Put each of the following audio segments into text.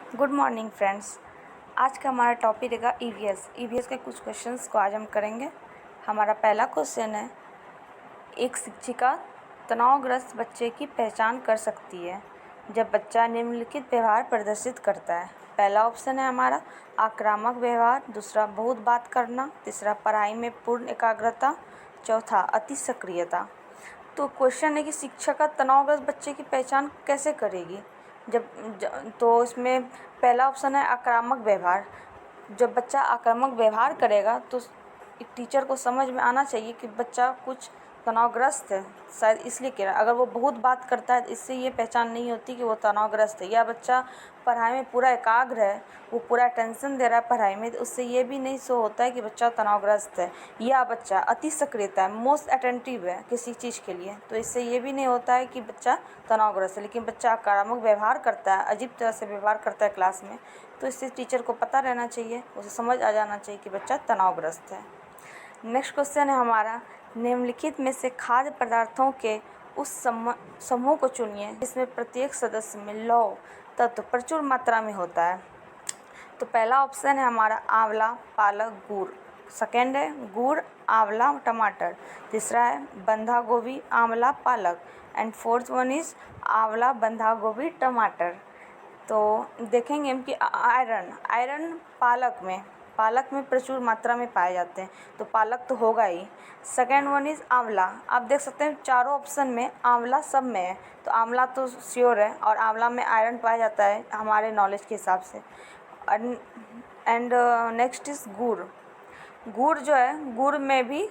Good morning friends. आज का हमारा टॉपिक रहेगा ईवीएस के कुछ क्वेश्चंस को आज हम करेंगे। हमारा पहला क्वेश्चन है, एक शिक्षिका तनावग्रस्त बच्चे की पहचान कर सकती है जब बच्चा निम्नलिखित व्यवहार प्रदर्शित करता है। पहला ऑप्शन है हमारा आक्रामक व्यवहार, दूसरा बहुत बात करना, तीसरा पढ़ाई में पूर्ण एकाग्रता, चौथा अति सक्रियता। तो क्वेश्चन है कि शिक्षिका तनावग्रस्त बच्चे की पहचान कैसे करेगी। तो इसमें पहला ऑप्शन है आक्रामक व्यवहार। जब बच्चा आक्रामक व्यवहार करेगा तो टीचर को समझ में आना चाहिए कि बच्चा कुछ तनावग्रस्त है, शायद इसलिए कह रहा है। अगर वो बहुत बात करता है इससे ये पहचान नहीं होती कि वो तनावग्रस्त है। या बच्चा पढ़ाई में पूरा एकाग्र है, वो पूरा टेंशन दे रहा है पढ़ाई में, तो उससे ये भी नहीं शो होता है कि बच्चा तनावग्रस्त है। या बच्चा अति सक्रियता है, मोस्ट अटेंटिव है किसी चीज़ के लिए, तो इससे ये भी नहीं होता है कि बच्चा तनावग्रस्त है। लेकिन बच्चा आक्रामक व्यवहार करता है, अजीब तरह से व्यवहार करता है क्लास में, तो इससे टीचर को पता रहना चाहिए, उसे समझ आ जाना चाहिए कि बच्चा तनावग्रस्त है। नेक्स्ट क्वेश्चन है हमारा, निम्नलिखित में से खाद्य पदार्थों के उस समूह को चुनिए जिसमें प्रत्येक सदस्य में लौह तत्व प्रचुर मात्रा में होता है। तो पहला ऑप्शन है हमारा आंवला, पालक, गुड़। सेकेंड है गुड़, आंवला, टमाटर। तीसरा है बंधा गोभी, आंवला, पालक। एंड फोर्थ वन इज़ आंवला, बंधा गोभी, टमाटर। तो देखेंगे हम कि आयरन पालक में प्रचुर मात्रा में पाए जाते हैं, तो पालक तो होगा ही। सेकेंड वन इज़ आंवला। आप देख सकते हैं चारों ऑप्शन में आंवला सब में है, तो आंवला तो श्योर है, और आंवला में आयरन पाया जाता है हमारे नॉलेज के हिसाब से। एंड नेक्स्ट इज़ गुड़। गुड़ जो है, गुड़ में भी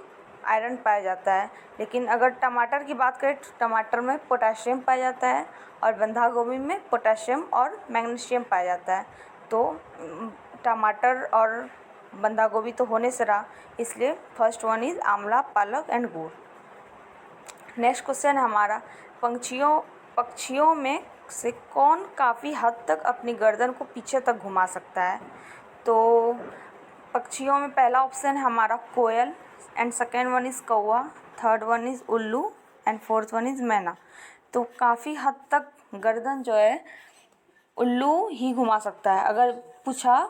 आयरन पाया जाता है। लेकिन अगर टमाटर की बात करें तो टमाटर में पोटेशियम पाया जाता है, और बंधा गोभी में पोटेशियम और मैग्नीशियम पाया जाता है। तो टमाटर और बंधा गोभी तो होने से रहा, इसलिए फर्स्ट वन इज़ आंवला, पालक एंड गुड़। नेक्स्ट क्वेश्चन है हमारा, पक्षियों में से कौन काफ़ी हद तक अपनी गर्दन को पीछे तक घुमा सकता है। तो पक्षियों में पहला ऑप्शन है हमारा कोयल, एंड सेकेंड वन इज़ कौवा, थर्ड वन इज़ उल्लू, एंड फोर्थ वन इज़ मैना। तो काफ़ी हद तक गर्दन जो है उल्लू ही घुमा सकता है। अगर पूछा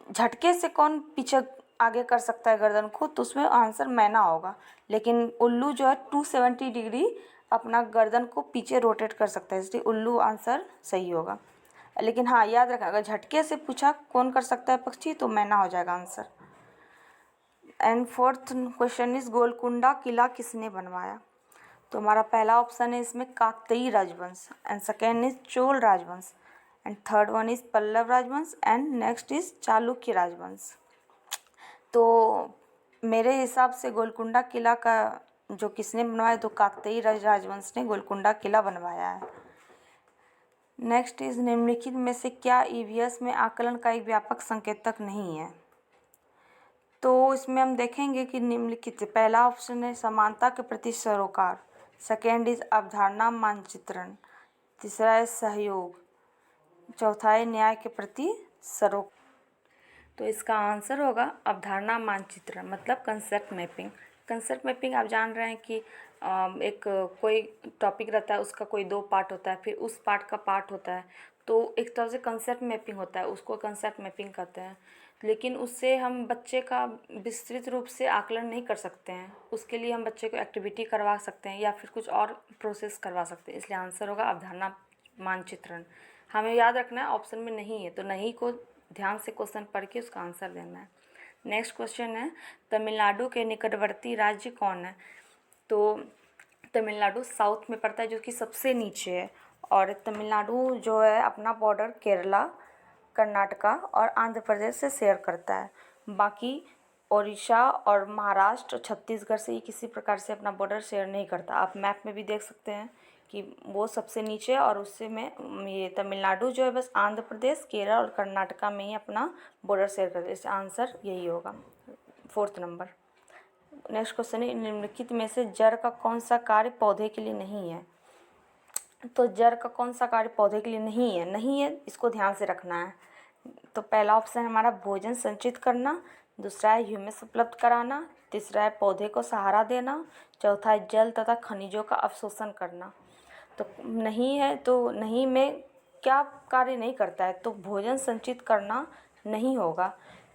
झटके से कौन पीछे आगे कर सकता है गर्दन को, तो उसमें आंसर मैना होगा। लेकिन उल्लू जो है 270 डिग्री अपना गर्दन को पीछे रोटेट कर सकता है, इसलिए उल्लू आंसर सही होगा। लेकिन हाँ, याद रखना, अगर झटके से पूछा कौन कर सकता है पक्षी, तो मैना हो जाएगा answer. And fourth question is Golconda किला किसने बनवाया। तो हमारा पहला ऑप्शन है इसमें काकतीय राजवंश, एंड सेकेंड इज चोल राजवंश, and third one is Pallava राजवंश, एंड नेक्स्ट इज चालुक्य राजवंश। तो मेरे हिसाब से गोलकुंडा किला का जो किसने बनवाया, तो काकतीय राजवंश ने गोलकुंडा किला बनवाया है। नेक्स्ट इज निम्नलिखित में से क्या ईवीएस में आकलन का एक व्यापक संकेतक नहीं है। तो इसमें हम देखेंगे कि निम्नलिखित पहला ऑप्शन है समानता के प्रति सरोकार, सेकेंड इज अवधारणा मानचित्रण, तीसरा है सहयोग, चौथा है न्याय के प्रति सरोकार। तो इसका आंसर होगा अवधारणा मानचित्रण, मतलब कंसेप्ट मैपिंग। कंसेप्ट मैपिंग आप जान रहे हैं कि एक कोई टॉपिक रहता है, उसका कोई 2 पार्ट होता है, फिर उस पार्ट का पार्ट होता है, तो एक तरह से कंसेप्ट मैपिंग होता है, उसको कंसेप्ट मैपिंग कहते हैं। लेकिन उससे हम बच्चे का विस्तृत रूप से आकलन नहीं कर सकते हैं, उसके लिए हम बच्चे को एक्टिविटी करवा सकते हैं या फिर कुछ और प्रोसेस करवा सकते हैं, इसलिए आंसर होगा अवधारणा मानचित्रण। हमें याद रखना है ऑप्शन में नहीं है, तो नहीं को ध्यान से क्वेश्चन पढ़ के उसका आंसर देना है। नेक्स्ट क्वेश्चन है, तमिलनाडु के निकटवर्ती राज्य कौन है। तो तमिलनाडु साउथ में पड़ता है, जो कि सबसे नीचे है, और तमिलनाडु जो है अपना बॉर्डर केरला, कर्नाटका और आंध्र प्रदेश से शेयर करता है। बाकी ओडिशा और महाराष्ट्र, छत्तीसगढ़ से ये किसी प्रकार से अपना बॉर्डर शेयर नहीं करता। आप मैप में भी देख सकते हैं कि वो सबसे नीचे है, और उससे में ये तमिलनाडु जो है बस आंध्र प्रदेश, केरल और कर्नाटका में ही अपना बॉर्डर शेयर करता है। इसका आंसर यही होगा, फोर्थ नंबर। नेक्स्ट क्वेश्चन है, निम्नलिखित में से जड़ का कौन सा कार्य पौधे के लिए नहीं है। तो जड़ का कौन सा कार्य पौधे के लिए नहीं है, इसको ध्यान से रखना है। तो पहला ऑप्शन हमारा भोजन संचित करना, दूसरा है ह्यूमस उपलब्ध कराना, तीसरा है पौधे को सहारा देना, चौथा है जल तथा खनिजों का अवशोषण करना। तो नहीं है, तो नहीं में क्या कार्य नहीं करता है, तो भोजन संचित करना नहीं होगा,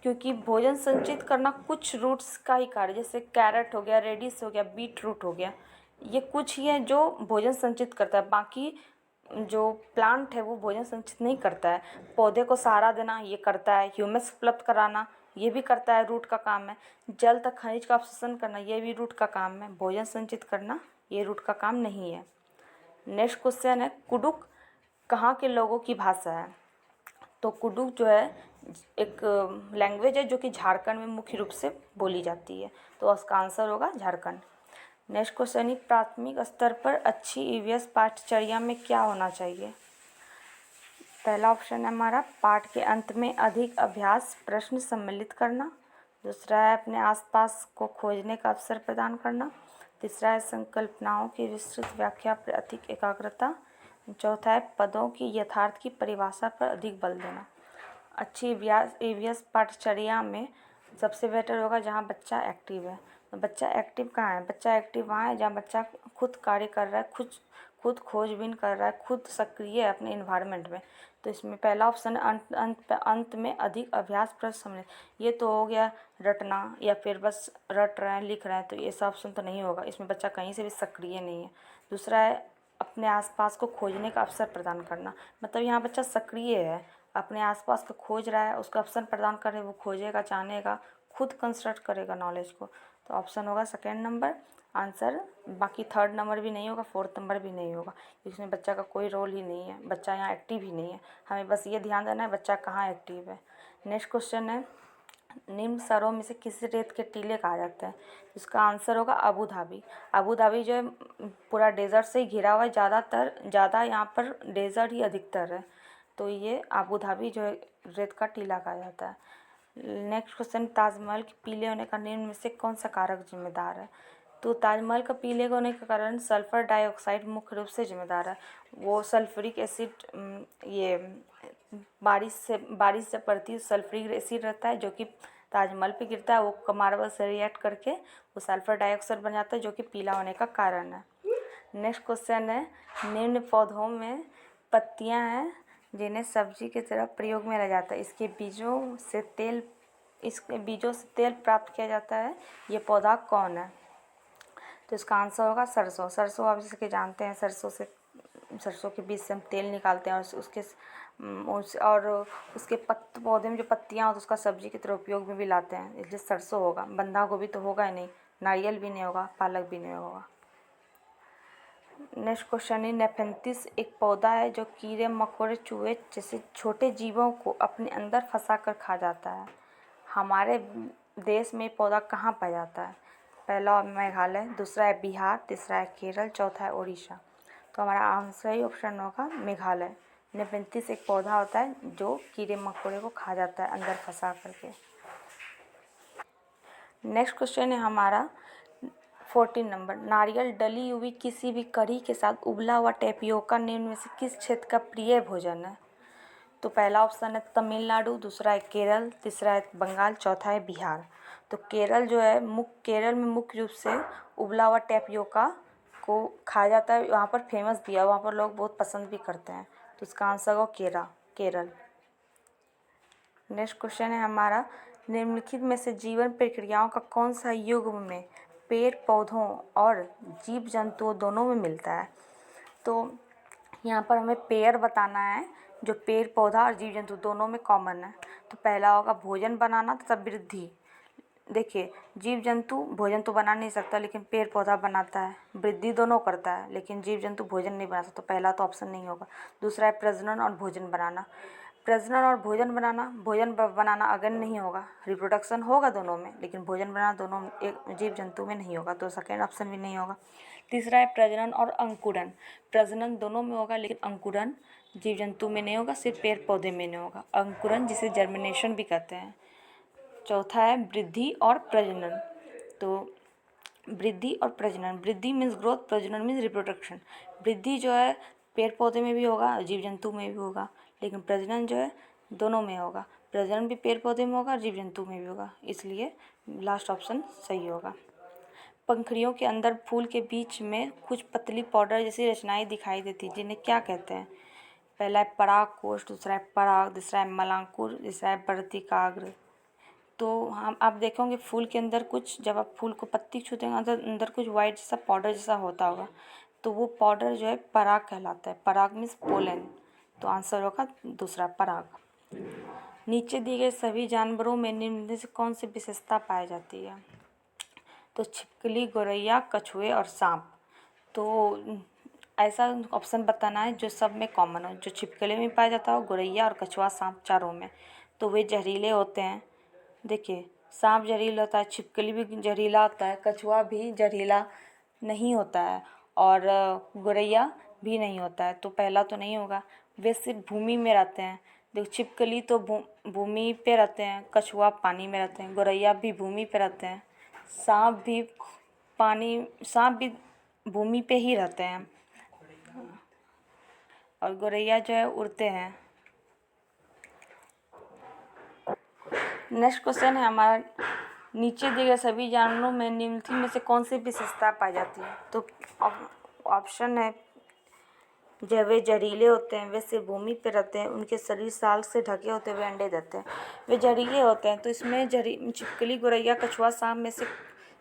क्योंकि भोजन संचित करना कुछ रूट्स का ही कार्य, जैसे कैरेट हो गया, रेडिश हो गया, बीट रूट हो गया, ये कुछ ही है जो भोजन संचित करता है। बाकी जो प्लांट है वो भोजन संचित नहीं करता है। पौधे को सहारा देना ये करता है, ह्यूमस उपलब्ध कराना ये भी करता है, रूट का काम है। जल तक खनिज का अवशोषण करना ये भी रूट का काम है। भोजन संचित करना ये रूट का काम नहीं है। नेक्स्ट क्वेश्चन है, कुडुक कहाँ के लोगों की भाषा है? तो कुडुक जो है एक लैंग्वेज है जो कि झारखंड में मुख्य रूप से बोली जाती है, तो उसका आंसर होगा झारखंड। नेक्स्ट क्वेश्चन है, प्राथमिक स्तर पर अच्छी ईवीएस पाठ्यचर्या में क्या होना चाहिए? पहला ऑप्शन है हमारा पाठ के अंत में अधिक अभ्यास प्रश्न सम्मिलित करना। दूसरा है अपने आसपास को खोजने का अवसर प्रदान करना। तीसरा है संकल्पनाओं की विस्तृत व्याख्या पर अधिक एकाग्रता। चौथा है पदों की यथार्थ की परिभाषा पर अधिक बल देना। अच्छी ईवीएस पाठ्यचर्या में सबसे बेटर होगा जहाँ बच्चा एक्टिव है। तो बच्चा एक्टिव कहाँ है? बच्चा एक्टिव वहाँ है जहाँ बच्चा खुद कार्य कर रहा है, खुद खोजबीन कर रहा है, खुद सक्रिय है अपने इन्वायरमेंट में। तो इसमें पहला ऑप्शन अंत में अधिक अभ्यास प्रश्न सम्मिलित, ये तो हो गया रटना या फिर बस रट रहे हैं लिख रहे हैं, तो ऐसा ऑप्शन तो नहीं होगा, इसमें बच्चा कहीं से भी सक्रिय नहीं है। दूसरा है अपने आसपास को खोजने का अवसर प्रदान करना, मतलब यहाँ बच्चा सक्रिय है, अपने आसपास को खोज रहा है, उसका अवसर प्रदान कर रहे, वो खोजेगा, जानेगा, खुद कंस्ट्रक्ट करेगा नॉलेज को। तो ऑप्शन होगा सेकेंड नंबर आंसर। बाकी थर्ड नंबर भी नहीं होगा, फोर्थ नंबर भी नहीं होगा, इसमें बच्चा का कोई रोल ही नहीं है, बच्चा यहाँ एक्टिव ही नहीं है। हमें बस ये ध्यान देना है बच्चा कहाँ एक्टिव है। नेक्स्ट क्वेश्चन है, निम्न शहरों में से किस रेत के टीले कहा जाता है? इसका आंसर होगा अबू धाबी। अबू धाबी जो है पूरा डेजर्ट से ही घिरा हुआ है, ज़्यादा यहाँ पर डेजर्ट ही अधिकतर है, तो ये अबू धाबी जो है रेत का टीला कहा जाता है। नेक्स्ट क्वेश्चन, ताजमहल के पीले होने का निम्न में से कौन सा कारक जिम्मेदार है? तो ताजमहल का पीले होने के कारण सल्फर डाइऑक्साइड मुख्य रूप से जिम्मेदार है। वो सल्फ्यूरिक एसिड ये बारिश से पड़ती सल्फ्यूरिक एसिड रहता है जो कि ताजमहल पे गिरता है, वो मार्बल से रिएक्ट करके वो सल्फर डाइऑक्साइड बन जाता है जो कि पीला होने का कारण है। नेक्स्ट क्वेश्चन है, निम्न पौधों में पत्तियां हैं जिन्हें सब्जी की तरह प्रयोग में लाया जाता है, इसके बीजों से तेल प्राप्त किया जाता है, ये पौधा कौन है? तो इसका आंसर होगा सरसों। सरसों आप जैसे कि जानते हैं, सरसों के बीज से हम तेल निकालते हैं और उसके पौधे में जो पत्तियाँ होती हैं उसका सब्जी की तरह उपयोग में भी लाते हैं, इसलिए सरसों होगा। बंधा गोभी तो होगा ही नहीं, नारियल भी नहीं होगा, पालक भी नहीं होगा। नेक्स्ट क्वेश्चन है, नेफेंथिस एक पौधा है जो कीड़े मकोड़े चूहे जैसे छोटे जीवों को अपने अंदर फंसा कर खा जाता है। हमारे देश में पौधा कहाँ पाया जाता है? पहला मेघालय, दूसरा है बिहार, तीसरा है केरल, चौथा है उड़ीसा। तो हमारा आंसर ही ऑप्शन होगा मेघालय। नेफेंथिस एक पौधा होता है जो कीड़े मकोड़े को खा जाता है अंदर फंसा करके। नेक्स्ट क्वेश्चन है हमारा 14 नंबर, नारियल डली हुई किसी भी कढ़ी के साथ उबला हुआ टेपियोका निम्न में से किस क्षेत्र का प्रिय भोजन है? तो पहला ऑप्शन है तमिलनाडु, दूसरा है केरल, तीसरा है बंगाल, चौथा है बिहार। तो केरल में मुख्य रूप से उबला हुआ टेपियोका को खाया जाता है, वहाँ पर फेमस भी है, वहाँ पर लोग बहुत पसंद भी करते हैं, तो इसका आंसर हो केरल। नेक्स्ट क्वेश्चन है हमारा, निम्नलिखित में से जीवन प्रक्रियाओं का कौन सा युग में पेड़ पौधों और जीव जंतुओं दोनों में मिलता है? तो यहाँ पर हमें पेयर बताना है जो पेड़ पौधा और जीव जंतु दोनों में कॉमन है। तो पहला होगा भोजन बनाना तथा वृद्धि। देखिए, जीव जंतु भोजन तो बना नहीं सकता लेकिन पेड़ पौधा बनाता है, वृद्धि दोनों करता है, लेकिन जीव जंतु भोजन नहीं बना सकता, तो पहला तो ऑप्शन नहीं होगा। दूसरा है प्रजनन और भोजन बनाना। प्रजनन और भोजन बनाना अगेन नहीं होगा, रिप्रोडक्शन होगा दोनों में, लेकिन भोजन बनाना दोनों एक जीव जंतु में नहीं होगा, तो सेकेंड ऑप्शन भी नहीं होगा। तीसरा है प्रजनन और अंकुरन। प्रजनन दोनों में होगा लेकिन अंकुरन जीव जंतु में नहीं होगा, सिर्फ पेड़ पौधे में नहीं होगा, अंकुरन जिसे जर्मिनेशन भी कहते हैं। चौथा है वृद्धि और प्रजनन। तो वृद्धि और प्रजनन, वृद्धि मीन्स ग्रोथ, प्रजनन मीन्स रिप्रोडक्शन। वृद्धि जो है पेड़ पौधे में भी होगा, जीव जंतु में भी होगा, लेकिन प्रजनन जो है दोनों में होगा, प्रजनन भी पेड़ पौधे में होगा, जीव जंतु में भी होगा, इसलिए लास्ट ऑप्शन सही होगा। पंखुड़ियों के अंदर फूल के बीच में कुछ पतली पाउडर जैसी रचनाएं दिखाई देती हैं, जिन्हें क्या कहते हैं? पहला है पराग कोष, दूसरा है पराग, तीसरा है मलांकुर, तीसरा है वर्तिकाग्र। तो हम आप देखेंगे फूल के अंदर कुछ, जब आप फूल को पत्ती छूते हैं अंदर कुछ वाइट जैसा पाउडर जैसा होता होगा, तो वो पाउडर जो है पराग कहलाता है। पराग मीन्स पोलन। तो आंसर होगा दूसरा पराग। नीचे दिए गए सभी जानवरों में निम्न में से कौन सी विशेषता पाई जाती है? तो छिपकली, गौरैया, कछुए और सांप। तो ऐसा ऑप्शन बताना है जो सब में कॉमन हो, जो छिपकली में पाया जाता हो, गौरैया और कछुआ, सांप, चारों में। तो वे जहरीले होते हैं। देखिए सांप जहरीला होता है, छिपकली भी जहरीला होता है, कछुआ भी जहरीला नहीं होता है और गौरैया भी नहीं होता है। तो पहला तो नहीं होगा। वे सिर्फ भूमि में रहते हैं। देखो छिपकली तो भूमि पे रहते हैं, कछुआ पानी में रहते हैं, गौरैया भी भूमि पे रहते हैं, सांप भी भूमि पे ही रहते हैं और गौरैया जो है उड़ते हैं। नेक्स्ट क्वेश्चन है हमारा, नीचे दिए गए सभी जानवरों में निम्नलिखित में से कौन सी विशेषता पाई जाती है? तो ऑप्शन है, जब वे जहरीले होते हैं, वे सिर्फ भूमि पर रहते हैं, उनके शरीर साल से ढके होते हुए अंडे देते हैं। वे जहरीले होते हैं, तो इसमें छिपकली, गौरैया, कछुआ, सांप में से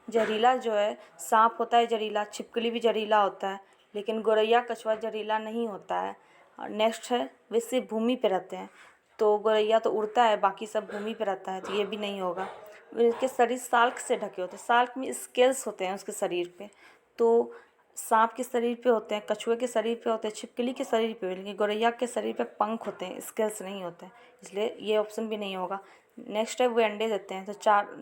जहरीला जो है सांप होता है जहरीला, छिपकली भी जहरीला होता है, लेकिन गौरैया, कछुआ जहरीला नहीं होता है। और नेक्स्ट है, वे सिर्फ भूमि पे रहते हैं, तो गौरैया तो उड़ता है, बाकी सब भूमि पे रहता है, तो ये भी नहीं होगा। उसके शरीर साल्क से ढके होते हैं, साल्क में स्केल्स होते हैं उसके शरीर पे, तो सांप के शरीर पे होते हैं, कछुए के शरीर पे होते हैं, छिपकली के शरीर पे, लेकिन गौरैया के शरीर पे पंख होते हैं, स्केल्स नहीं होते हैं, इसलिए ये ऑप्शन भी नहीं होगा। नेक्स्ट है, वो अंडे देते हैं,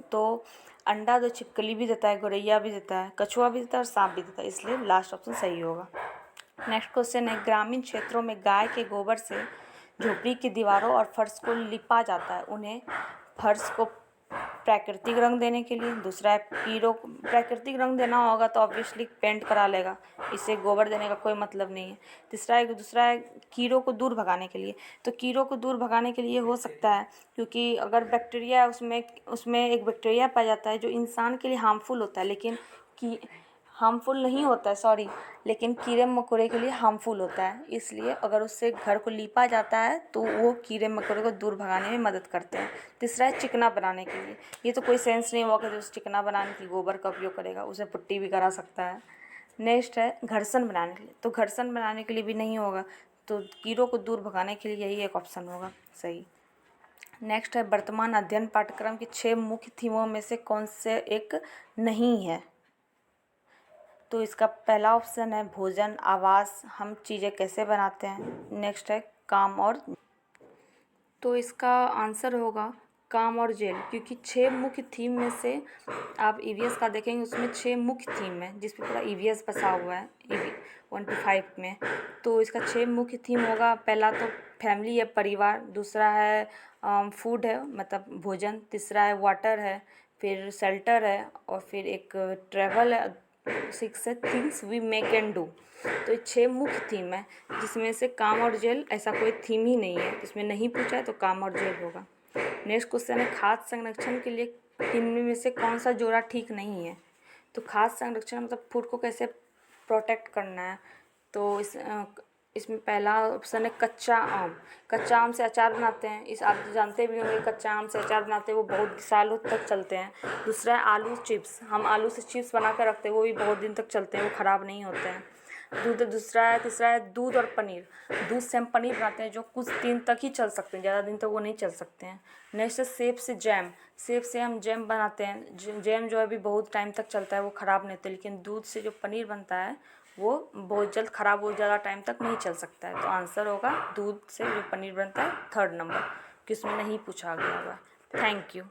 तो अंडा तो छिपकली भी देता है, गौरैया भी देता है, कछुआ भी देता है और सांप भी देता है, इसलिए लास्ट ऑप्शन सही होगा। नेक्स्ट क्वेश्चन है, ग्रामीण क्षेत्रों में गाय के गोबर से झोपड़ी की दीवारों और फर्श को लिपा जाता है, उन्हें फर्श को प्राकृतिक रंग देने के लिए। दूसरा है प्राकृतिक रंग देना होगा तो ऑब्वियसली पेंट करा लेगा, इसे गोबर देने का कोई मतलब नहीं है। दूसरा है कीड़ों को दूर भगाने के लिए। तो कीड़ों को दूर भगाने के लिए हो सकता है, क्योंकि अगर बैक्टीरिया उसमें एक बैक्टीरिया पाया जाता है जो इंसान के लिए हार्मफुल होता है, लेकिन कीड़े मकोड़े के लिए हार्मफुल होता है, इसलिए अगर उससे घर को लीपा जाता है तो वो कीड़े मकोड़े को दूर भगाने में मदद करते हैं। तीसरा है चिकना बनाने के लिए। ये तो कोई सेंस नहीं होगा कि उस चिकना बनाने के लिए गोबर का उपयोग करेगा, उसे पुट्टी भी करा सकता है। नेक्स्ट है घर्षण बनाने के लिए। तो घर्षण बनाने के लिए भी नहीं होगा, तो कीड़ों को दूर भगाने के लिए यही एक ऑप्शन होगा सही। नेक्स्ट है, वर्तमान अध्ययन पाठ्यक्रम की 6 मुख्य थीमों में से कौन से एक नहीं है? तो इसका पहला ऑप्शन है भोजन, आवास, हम चीज़ें कैसे बनाते हैं। नेक्स्ट है काम और, तो इसका आंसर होगा काम और जेल, क्योंकि 6 मुख्य थीम में से आप ईवीएस का देखेंगे उसमें 6 मुख्य थीम है, जिस पे पूरा ईवीएस बसा हुआ है 1 to 5 में। तो इसका 6 मुख्य थीम होगा, पहला तो फैमिली है, परिवार, दूसरा है फूड है मतलब भोजन, तीसरा है वाटर है, फिर शेल्टर है और फिर एक ट्रैवल है, 6 है things we make and do. तो ये 6 मुख्य थीम है, जिसमें से काम और जेल ऐसा कोई थीम ही नहीं है, इसमें नहीं पूछा है तो काम और जेल होगा। नेक्स्ट क्वेश्चन है, खाद्य संरक्षण के लिए निम्न में से कौन सा जोड़ा ठीक नहीं है? तो खाद्य संरक्षण मतलब फूड को कैसे प्रोटेक्ट करना है, तो इसमें पहला ऑप्शन है कच्चा आम। कच्चा आम से अचार बनाते हैं, इस आप जानते भी होंगे, कच्चा आम से अचार बनाते हैं, वो बहुत सालों तक चलते हैं। दूसरा है आलू चिप्स, हम आलू से चिप्स बना कर रखते हैं, वो भी बहुत दिन तक चलते हैं, वो ख़राब नहीं होते हैं। तीसरा है दूध और पनीर। दूध से हम पनीर बनाते हैं जो कुछ दिन तक ही चल सकते हैं, ज़्यादा दिन तक वो नहीं चल सकते हैं। नेक्स्ट है सेब से जैम। सेब से हम जैम बनाते हैं, जैम जो है भी बहुत टाइम तक चलता है, वो ख़राब नहीं होता, लेकिन दूध से जो पनीर बनता है वो बहुत जल्द ख़राब हो, ज़्यादा टाइम तक नहीं चल सकता है। तो आंसर होगा दूध से जो पनीर बनता है 3rd नंबर, किसमें नहीं पूछा गया होगा। Thank you.